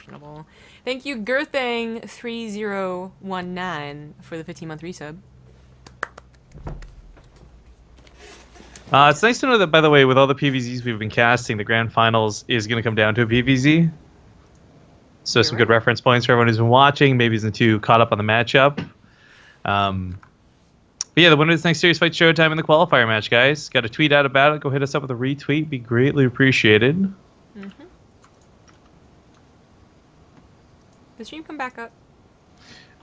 questionable. Thank you, Gerthang3019 for the 15-month resub. It's nice to know that, by the way, with all the PVZs we've been casting, the grand finals is going to come down to a PVZ. So some good reference points for everyone who's been watching. Maybe isn't too caught up on the matchup. But yeah, the winner of this next series fight Showtime in the qualifier match, guys. Got a tweet out about it. Go hit us up with a retweet. Be greatly appreciated. Did the stream come back up?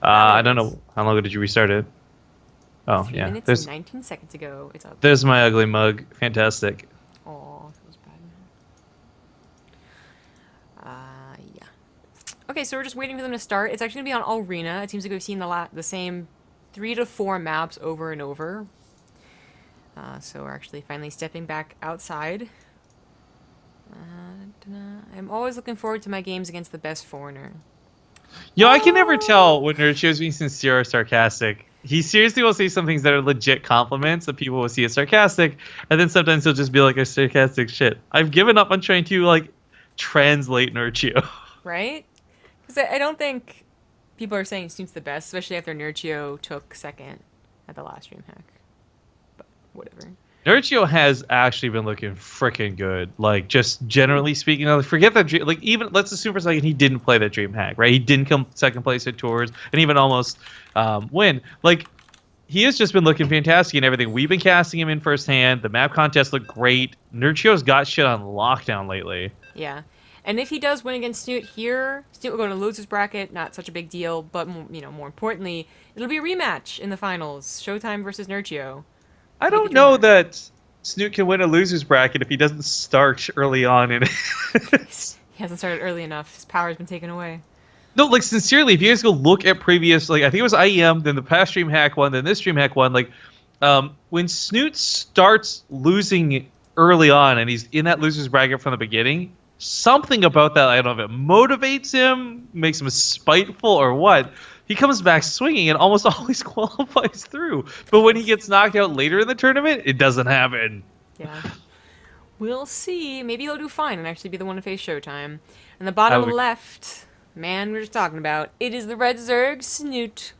I don't know. How long ago did you restart it? Oh, 3 yeah. minutes and 19 seconds ago. It's up. There's my ugly mug. Fantastic. Oh, feels bad. Yeah. Okay, so we're just waiting for them to start. It's actually going to be on Arena. It seems like we've seen the same 3 to 4 maps over and over. So we're actually finally stepping back outside. I'm always looking forward to my games against the best foreigner. Yo, I can never tell when Nerchio's being sincere or sarcastic. He seriously will say some things that are legit compliments that people will see as sarcastic, and then sometimes he'll just be like a sarcastic shit. I've given up on trying to like translate Nerchio. Right? Because I don't think people are saying Snoot's the best, especially after Nerchio took second at the last DreamHack. But whatever. Nerchio has actually been looking freaking good. Like, just generally speaking, like, forget that. Like, even let's assume for a second he didn't play that DreamHack, right? He didn't come second place at Tours and even almost win. Like, he has just been looking fantastic in everything. We've been casting him in firsthand. The map contest looked great. Nerchio's got shit on lockdown lately. Yeah. And if he does win against Snute here, Snute will go to losers bracket. Not such a big deal, but more importantly, it'll be a rematch in the finals. Showtime versus Nerchio. I don't know that Snute can win a loser's bracket if he doesn't start early on in it. He hasn't started early enough. His power has been taken away. No, like, sincerely, if you guys go look at previous, like, I think it was IEM, then the past DreamHack one, then this DreamHack one, like, when Snute starts losing early on and he's in that loser's bracket from the beginning, something about that, I don't know if it motivates him, makes him spiteful or what, he comes back swinging and almost always qualifies through. But when he gets knocked out later in the tournament, it doesn't happen. Yeah. We'll see. Maybe he'll do fine and actually be the one to face Showtime. And the bottom left, man, we were just talking about, it is the Red Zerg Snute.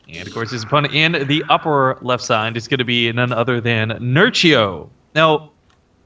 And, of course, his opponent in the upper left side is going to be none other than Nerchio. Now,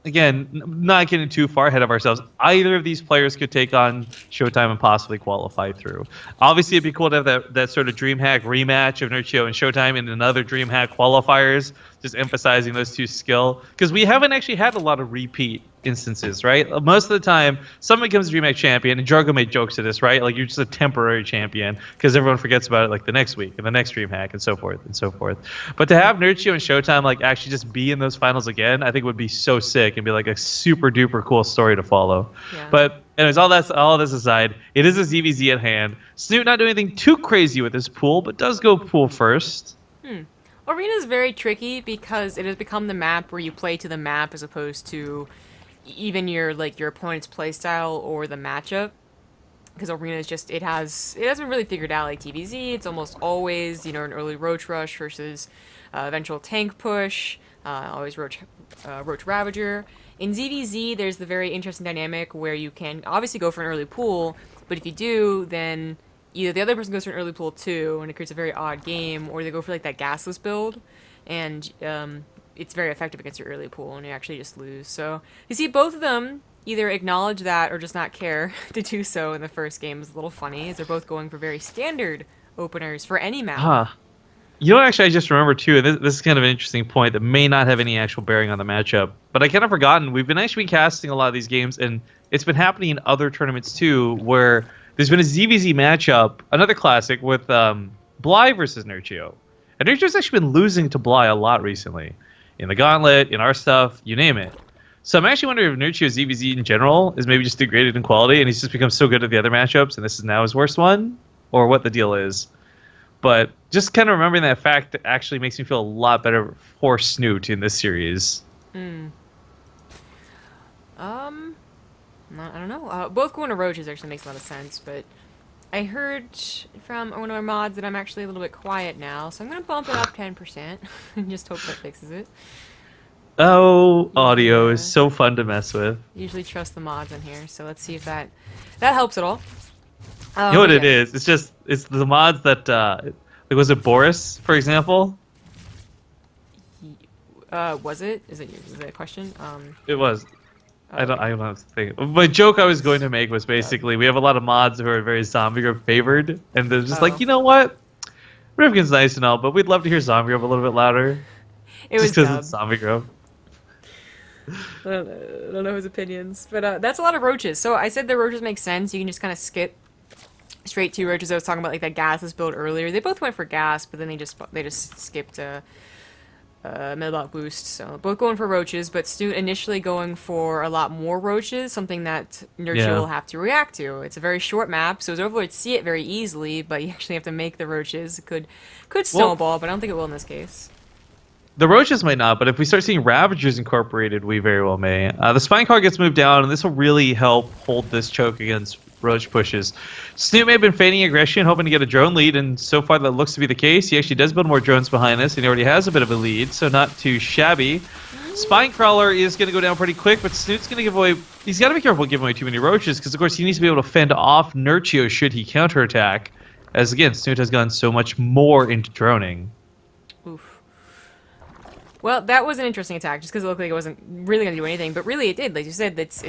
again, not getting too far ahead of ourselves, either of these players could take on Showtime and possibly qualify through. Obviously, it'd be cool to have that sort of DreamHack rematch of Nerchio and Showtime in another DreamHack qualifiers, just emphasizing those two skill. Because we haven't actually had a lot of repeat instances, right? Most of the time, someone becomes a DreamHack champion, and Jargo made jokes to this, right? Like, you're just a temporary champion, because everyone forgets about it, like, the next week, and the next DreamHack, and so forth, and so forth. But to have Nerchio and Showtime, like, actually just be in those finals again, I think would be so sick, and be, like, a super-duper cool story to follow. Yeah. But, anyways, all this aside, it is a ZvZ at hand. Snute not doing anything too crazy with his pool, but does go pool first. Arena is very tricky, because it has become the map where you play to the map, as opposed to even your opponent's playstyle or the matchup, because Arena is just it hasn't really figured out like TVZ. It's almost always an early Roach rush versus eventual tank push, always Roach Ravager. In ZvZ, there's the very interesting dynamic where you can obviously go for an early pool, but if you do, then either the other person goes for an early pool too, and it creates a very odd game, or they go for like that gasless build, and it's very effective against your early pool, and you actually just lose. So you see both of them either acknowledge that or just not care to do so in the first game. Is a little funny, as they're both going for very standard openers for any map. You know, actually, I just remember too, and this is kind of an interesting point that may not have any actual bearing on the matchup, but I kind of forgotten, we've been actually casting a lot of these games, and it's been happening in other tournaments too, where there's been a ZvZ matchup, another classic, with Bly versus Nerchio. And Nerchio's actually been losing to Bly a lot recently. In the Gauntlet, in our stuff, you name it. So I'm actually wondering if Nerchio's ZvZ in general is maybe just degraded in quality, and he's just become so good at the other matchups, and this is now his worst one, or what the deal is. But just kind of remembering that fact that actually makes me feel a lot better for Snute in this series. I don't know. Both going to Roaches actually makes a lot of sense, but I heard from one of our mods that I'm actually a little bit quiet now, so I'm going to bump it up 10% and just hope that fixes it. Oh, audio is Yeah. so fun to mess with. Usually trust the mods in here, so let's see if that helps at all. You know what But it yeah. is? It's the mods that like was it Boris, for example? Was it? Is it a question? It was. I Okay. don't know what to think. My joke I was going to make was basically we have a lot of mods who are very Zombie Grove favored, and they're just like, Oh. you know what? Rifkin's nice and all, but we'd love to hear Zombie Grove a little bit louder, It just was because it's Dub. Zombie Grove. I don't know his opinions, but that's a lot of roaches. So I said the roaches make sense. You can just kind of skip straight to roaches. I was talking about like that gasless build earlier. They both went for gas, but then they just skipped Medlock boost. So both going for roaches, but Snute initially going for a lot more roaches, something that Nerchio Yeah. will have to react to. It's a very short map, so his overlords see it very easily, but you actually have to make the roaches. It could snowball, but I don't think it will in this case. The roaches might not, but if we start seeing Ravagers incorporated, we very well may. The Spine Card gets moved down, and this will really help hold this choke against roach pushes. Snute may have been feigning aggression, hoping to get a drone lead, and so far that looks to be the case. He actually does build more drones behind us, and he already has a bit of a lead, so not too shabby. Spine Crawler is going to go down pretty quick, but Snoot's going to give away... He's got to be careful giving away too many roaches, because of course he needs to be able to fend off Nerchio should he counterattack, as again, Snute has gone so much more into droning. Oof. Well, that was an interesting attack, just because it looked like it wasn't really going to do anything, but really it did. Like you said, it's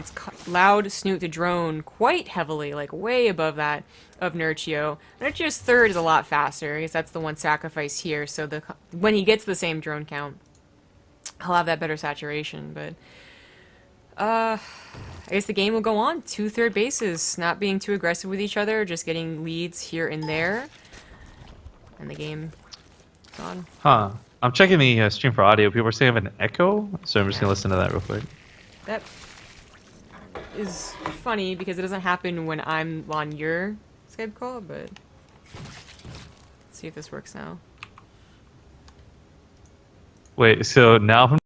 allowed Snute to drone quite heavily, like way above that of Nerchio. Nerchio's third is a lot faster. I guess that's the one sacrifice here, so when he gets the same drone count, he'll have that better saturation, but... I guess the game will go on. 2 third bases, not being too aggressive with each other, just getting leads here and there. And the game is on. Huh. I'm checking the stream for audio. People are saying I have an echo, so I'm just going to listen to that real quick. That is funny because it doesn't happen when I'm on your Skype call, but let's see if this works now. Wait, so now from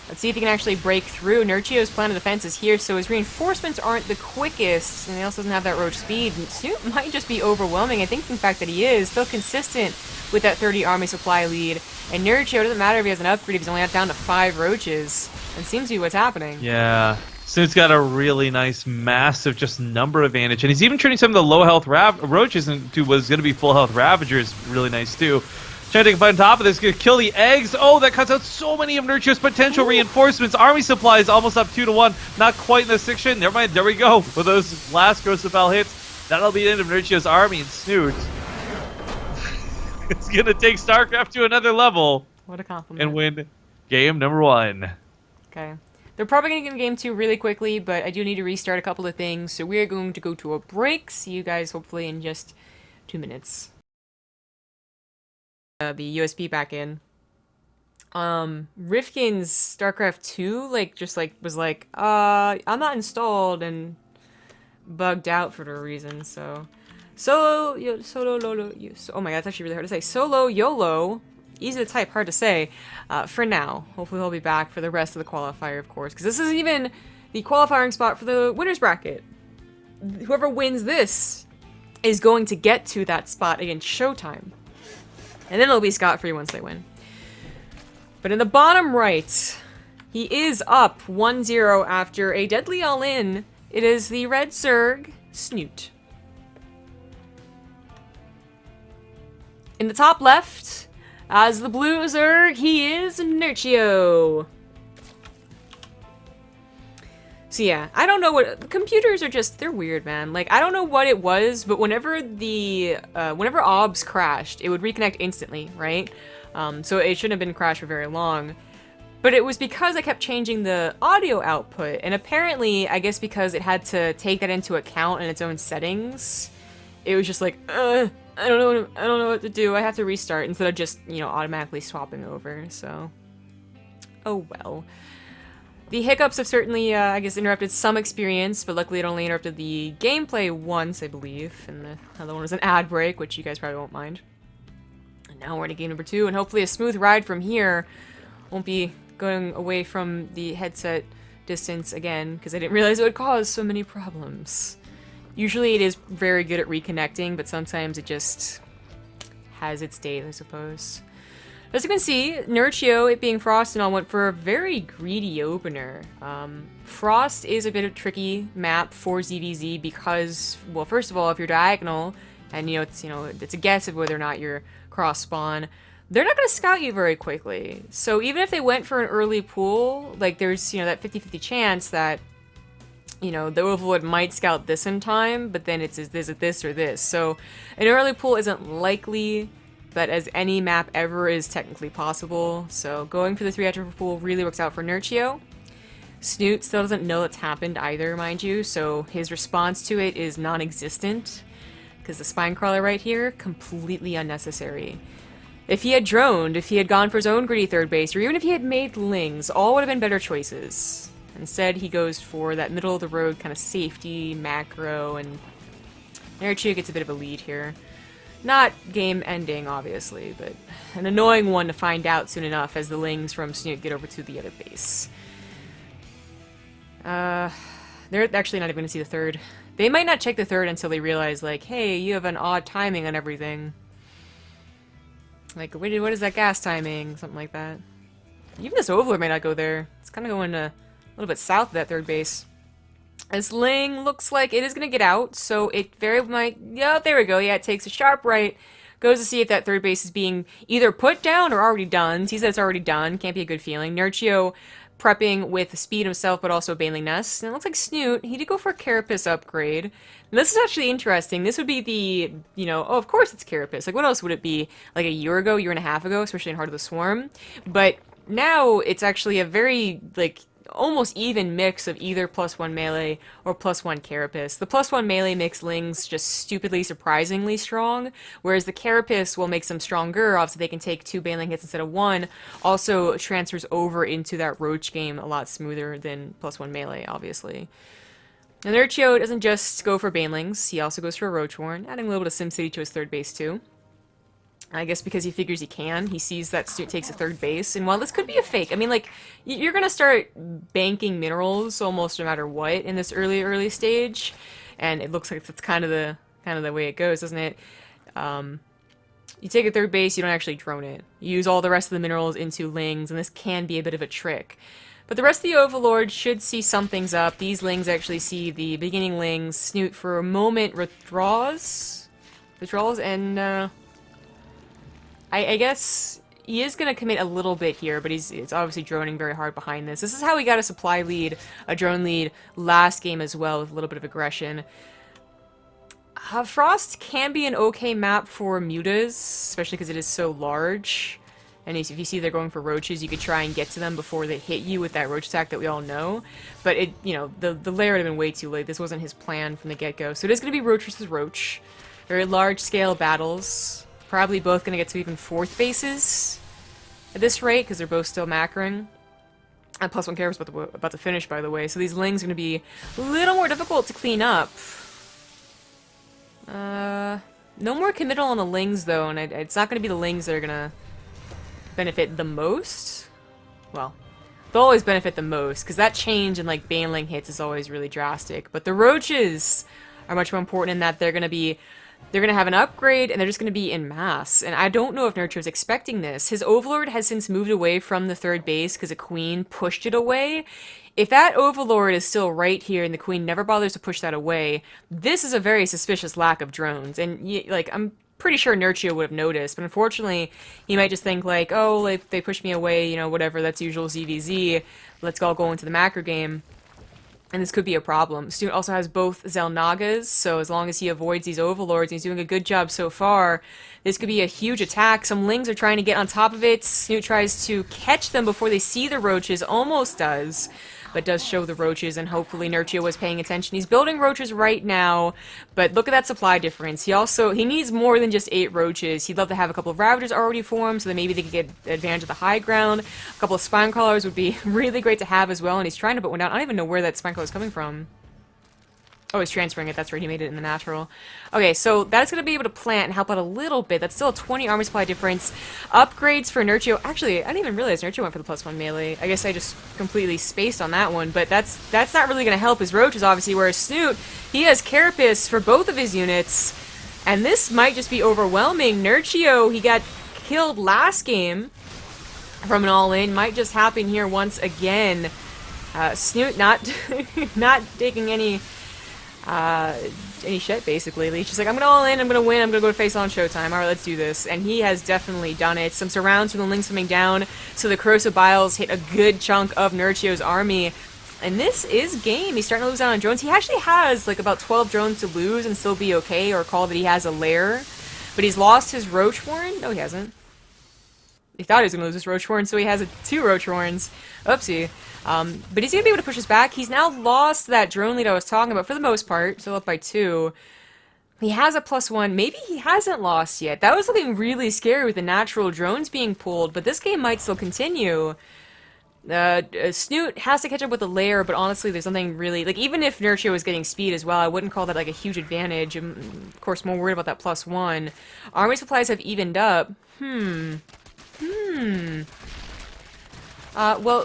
Let's see if he can actually break through. Nerchio's plan of defense is here, so his reinforcements aren't the quickest, and he also doesn't have that roach speed. And Snute might just be overwhelming. I think, in fact, that he is. Still consistent with that 30 army supply lead. And Nerchio, doesn't matter if he has an upgrade, if he's only down to 5 roaches. And seems to be what's happening. Yeah. Snoot's got a really nice, massive just number advantage. And he's even turning some of the low health roaches into what's going to be full health Ravagers really nice, too. Trying to take a fight on top of this, gonna kill the eggs. Oh, that cuts out so many of Nerchio's potential reinforcements. Army supply is almost up 2-1. Not quite in this section. Never mind, there we go. With those last Gross Bell hits, that'll be the end of Nerchio's army, and Snute it's gonna take StarCraft to another level. What a compliment. And win game number 1. Okay. They're probably going to get game 2 really quickly, but I do need to restart a couple of things, so we're going to go to a break. See you guys hopefully in just 2 minutes. The USB back in. Rifkin's StarCraft 2, was like, I'm not installed, and bugged out for the reason, so... oh my god, that's actually really hard to say. Solo YOLO, easy to type, hard to say, for now. Hopefully he'll be back for the rest of the qualifier, of course, because this isn't even the qualifying spot for the winner's bracket. Whoever wins this is going to get to that spot against Showtime. And then it'll be scot-free once they win. But in the bottom right, he is up 1-0 after a deadly all-in. It is the red Zerg, Snute. In the top left, as the blue Zerg, he is Nerchio. So yeah, I don't know what... Computers are just... They're weird, man. Like, I don't know what it was, but whenever OBS crashed, it would reconnect instantly, right? So it shouldn't have been crashed for very long. But it was because I kept changing the audio output, and apparently, I guess because it had to take that into account in its own settings, it was just like, I don't know what to do. I have to restart instead of just, automatically swapping over, so... Oh well. The hiccups have certainly, I guess, interrupted some experience, but luckily it only interrupted the gameplay once, I believe, and the other one was an ad break, which you guys probably won't mind. And now we're into game number 2, and hopefully a smooth ride from here. Won't be going away from the headset distance again, because I didn't realize it would cause so many problems. Usually it is very good at reconnecting, but sometimes it just has its days, I suppose. As you can see, Nerchio, it being Frost and all, went for a very greedy opener. Frost is a bit of a tricky map for ZvZ because, well, first of all, if you're diagonal, and it's a guess of whether or not you're cross spawn, they're not going to scout you very quickly. So even if they went for an early pool, like there's that 50-50 chance that the Overlord might scout this in time, but then is it this or this? So an early pool isn't likely. But as any map ever is technically possible, so going for the 3 attribute pool really works out for Nerchio. Snute still doesn't know it's happened either, mind you, so his response to it is non-existent, because the spine crawler right here, completely unnecessary. If he had droned, if he had gone for his own greedy third base, or even if he had made lings, all would have been better choices. Instead, he goes for that middle-of-the-road kind of safety, macro, and Nerchio gets a bit of a lead here. Not game-ending, obviously, but an annoying one to find out soon enough as the lings from Snute get over to the other base. They're actually not even going to see the third. They might not check the third until they realize, like, hey, you have an odd timing on everything. Like, what is that gas timing? Something like that. Even this Overlord may not go there. It's kind of going a little bit south of that third base. This ling looks like it is going to get out, so it very might... Yeah, there we go. Yeah, it takes a sharp right, goes to see if that third base is being either put down or already done. Sees that it's already done. Can't be a good feeling. Nerchio prepping with speed himself, but also Baneling Nest. And it looks like Snute, he did go for a Carapace upgrade. And this is actually interesting. This would be the, oh, of course it's Carapace. Like, what else would it be? Like a year and a half ago, especially in Heart of the Swarm. But now it's actually a very, like... almost even mix of either +1 melee or +1 carapace. The +1 melee makes lings just stupidly surprisingly strong, whereas the carapace will make them stronger, obviously they can take 2 baneling hits instead of 1, also transfers over into that roach game a lot smoother than +1 melee, obviously. And Nerchio doesn't just go for banelings, he also goes for a roach warren, adding a little bit of SimCity to his third base too. I guess because he figures he can. He sees that Snute takes a third base, and while this could be a fake, I mean, like, you're gonna start banking minerals almost no matter what in this early stage, and it looks like that's kind of the way it goes, doesn't it? You take a third base, you don't actually drone it. You use all the rest of the minerals into lings, and this can be a bit of a trick. But the rest of the Overlord should see something's up. These lings actually see the beginning lings. Snute for a moment withdraws, and I guess he is going to commit a little bit here, but it's obviously droning very hard behind this. This is how he got a supply lead, a drone lead, last game as well, with a little bit of aggression. Frost can be an okay map for mutas, especially because it is so large. And if you see they're going for roaches, you could try and get to them before they hit you with that roach attack that we all know. But the lair would have been way too late. This wasn't his plan from the get-go. So it is going to be roach versus roach. Very large-scale battles. Probably both going to get to even 4th bases at this rate, because they're both still macroing. And +1 care is about to finish, by the way. So these lings are going to be a little more difficult to clean up. No more committal on the lings, though, and it's not going to be the lings that are going to benefit the most. Well, they'll always benefit the most, because that change in, like, baneling hits is always really drastic. But the roaches are much more important in that they're going to have an upgrade, and they're just going to be in mass. And I don't know if Nerchio's expecting this. His Overlord has since moved away from the third base because a Queen pushed it away. If that Overlord is still right here and the Queen never bothers to push that away, this is a very suspicious lack of drones. And, like, I'm pretty sure Nerchio would have noticed, but unfortunately, he might just think, like, oh, like, they pushed me away, whatever, that's usual ZvZ. Let's all go into the macro game. And this could be a problem. Snute also has both Xel'Nagas, so as long as he avoids these Overlords, and he's doing a good job so far, this could be a huge attack. Some lings are trying to get on top of it. Snute tries to catch them before they see the roaches, almost does, but does show the roaches, and hopefully Nerchio was paying attention. He's building roaches right now, but look at that supply difference. He needs more than just 8 roaches. He'd love to have a couple of Ravagers already formed, so that maybe they could get advantage of the high ground. A couple of Spine Crawlers would be really great to have as well, and he's trying to put one down. I don't even know where that Spine Crawler is coming from. Oh, he's transferring it. That's right. He made it in the natural. Okay, so that's going to be able to plant and help out a little bit. That's still a 20 armor supply difference. Upgrades for Nerchio. Actually, I didn't even realize Nerchio went for the +1 melee. I guess I just completely spaced on that one. But that's not really going to help his roaches, obviously. Whereas Snute, he has Carapace for both of his units. And this might just be overwhelming. Nerchio, he got killed last game from an all-in. Might just happen here once again. Snute not taking any shit, basically. He's just like, I'm gonna all in, I'm gonna win, I'm gonna go to face on Showtime. Alright, let's do this. And he has definitely done it. Some surrounds from the Lynx coming down, so the Corrosive Biles hit a good chunk of Nerchio's army. And this is game. He's starting to lose out on drones. He actually has, like, about 12 drones to lose and still be okay, or call that he has a lair. But he's lost his Roach Warren? No, he hasn't. He thought he was gonna lose his Roach Warren, so he has 2 Roach Warrens. Oopsie. But he's gonna be able to push us back. He's now lost that drone lead I was talking about for the most part, still up by 2. He has a +1. Maybe he hasn't lost yet. That was looking really scary with the natural drones being pulled, but this game might still continue. Snute has to catch up with the lair, but honestly, there's something really, like, even if Nerchio was getting speed as well, I wouldn't call that, like, a huge advantage. I'm, of course, more worried about that +1. Army supplies have evened up. Well,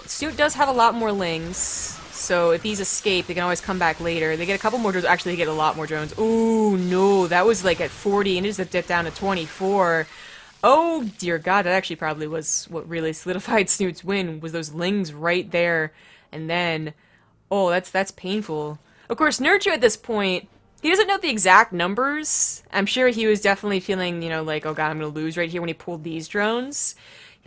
Snute does have a lot more lings, so if these escape, they can always come back later. They get a couple more drones. Actually, they get a lot more drones. Ooh, no, that was, like, at 40, and it just dipped down to 24. Oh, dear God, that actually probably was what really solidified Snute's win, was those lings right there. And then, oh, that's painful. Of course, Nerchio at this point, he doesn't know the exact numbers. I'm sure he was definitely feeling, you know, like, oh God, I'm going to lose right here when he pulled these drones.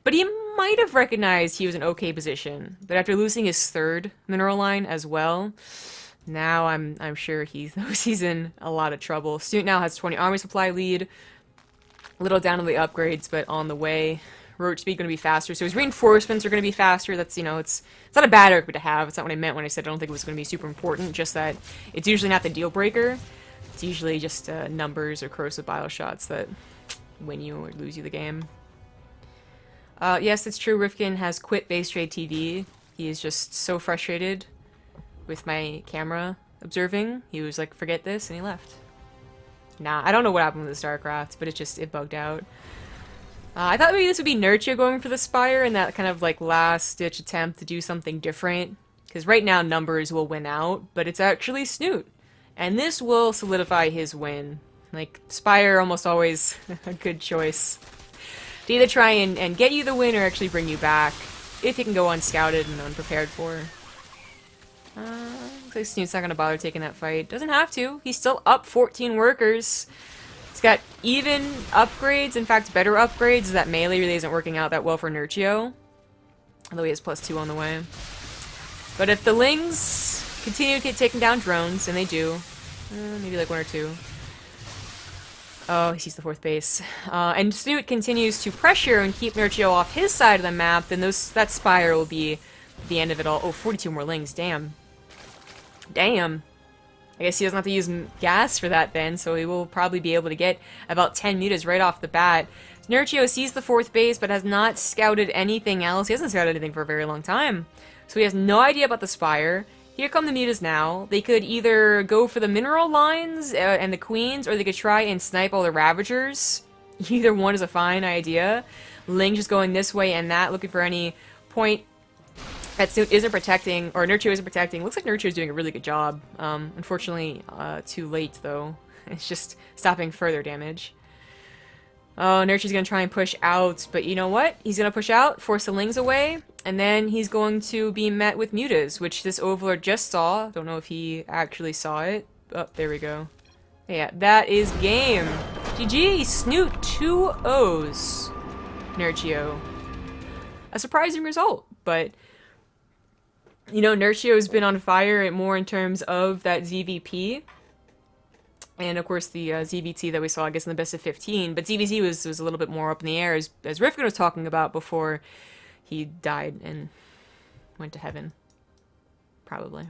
But he might have recognized he was in okay position. But after losing his 3rd mineral line as well, now I'm sure he knows he's in a lot of trouble. Snute now has 20 army supply lead. A little down on the upgrades, but on the way. Roach speed going to be faster, so his reinforcements are going to be faster. That's, you know, it's not a bad upgrade to have. It's not what I meant when I said I don't think it was going to be super important, just that it's usually not the deal breaker. It's usually just numbers or corrosive bile shots that win you or lose you the game. Yes, it's true, Rifkin has quit BaseTradeTV. He is just so frustrated with my camera observing. He was like, forget this, and he left. Nah, I don't know what happened with the StarCraft, but it bugged out. I thought maybe this would be Nerchio going for the Spire in that kind of like last-ditch attempt to do something different. Because right now numbers will win out, but it's actually Snute. And this will solidify his win. Like, Spire almost always a good choice. To either try and get you the win or actually bring you back. If you can go unscouted and unprepared for. Looks like Snute's not going to bother taking that fight. Doesn't have to. He's still up 14 workers. He's got even upgrades. In fact, better upgrades. That melee really isn't working out that well for Nerchio. Although he has +2 on the way. But if the Lings continue to get taken down drones, and they do. Maybe like 1 or 2. Oh, he sees the 4th base. And Snute continues to pressure and keep Nerchio off his side of the map, then that Spire will be the end of it all. Oh, 42 more Lings. Damn. Damn. I guess he doesn't have to use gas for that then, so he will probably be able to get about 10 mutas right off the bat. Nerchio sees the 4th base, but has not scouted anything else. He hasn't scouted anything for a very long time. So he has no idea about the Spire. Here come the mutas now. They could either go for the mineral lines and the queens, or they could try and snipe all the Ravagers. Either one is a fine idea. Ling just going this way and that, looking for any point that Snute isn't protecting, or Nerchio isn't protecting. Looks like Nerchio is doing a really good job. Unfortunately, too late, though. It's just stopping further damage. Oh, Nerchio's gonna try and push out, but you know what? He's gonna push out, force the Lings away, and then he's going to be met with mutas, which this Overlord just saw. Don't know if he actually saw it. Oh, there we go. Yeah, that is game. GG! Snute 2 O's. Nerchio. A surprising result, but you know, Nerchio's been on fire more in terms of that ZVP. And, of course, the ZvZ that we saw, I guess, in the best of 15. But ZvZ was a little bit more up in the air, as Rifkin was talking about before he died and went to heaven. Probably.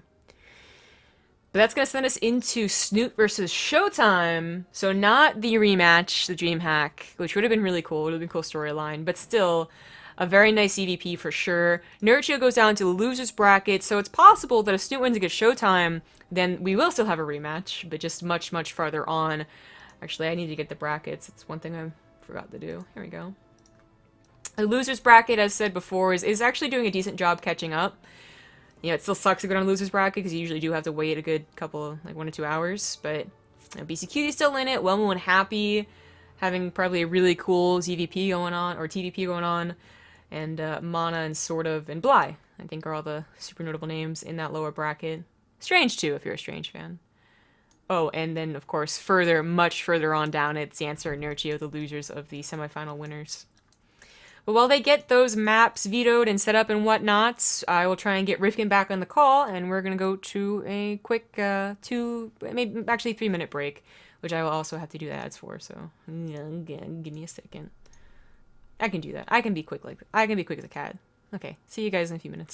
But that's going to send us into Snute versus Showtime. So not the rematch, the DreamHack, which would have been really cool. It would have been a cool storyline. But still, A very nice EVP for sure. Nerchio goes down to the loser's bracket, so it's possible that if Snute wins against Showtime, then we will still have a rematch, but just much, much farther on. Actually, I need to get the brackets. It's one thing I forgot to do. Here we go. The loser's bracket, as said before, is actually doing a decent job catching up. You know, it still sucks to go on a loser's bracket because you usually do have to wait a good couple, like 1 to 2 hours, but you know, BCQ is still in it. Wellmo and Happy having probably a really cool ZVP going on, or TVP going on, and Mana and Sort of, and Bly, I think are all the super notable names in that lower bracket. Strange, too, if you're a Strange fan. Oh, and then, of course, much further on down, it's Zancer and Nerchio, the losers of the semifinal winners. But while they get those maps vetoed and set up and whatnot, I will try and get Rifkin back on the call, and we're going to go to a quick 3-minute break, which I will also have to do the ads for, so give me a second. I can do that. I can be quick as a cat. Okay, see you guys in a few minutes.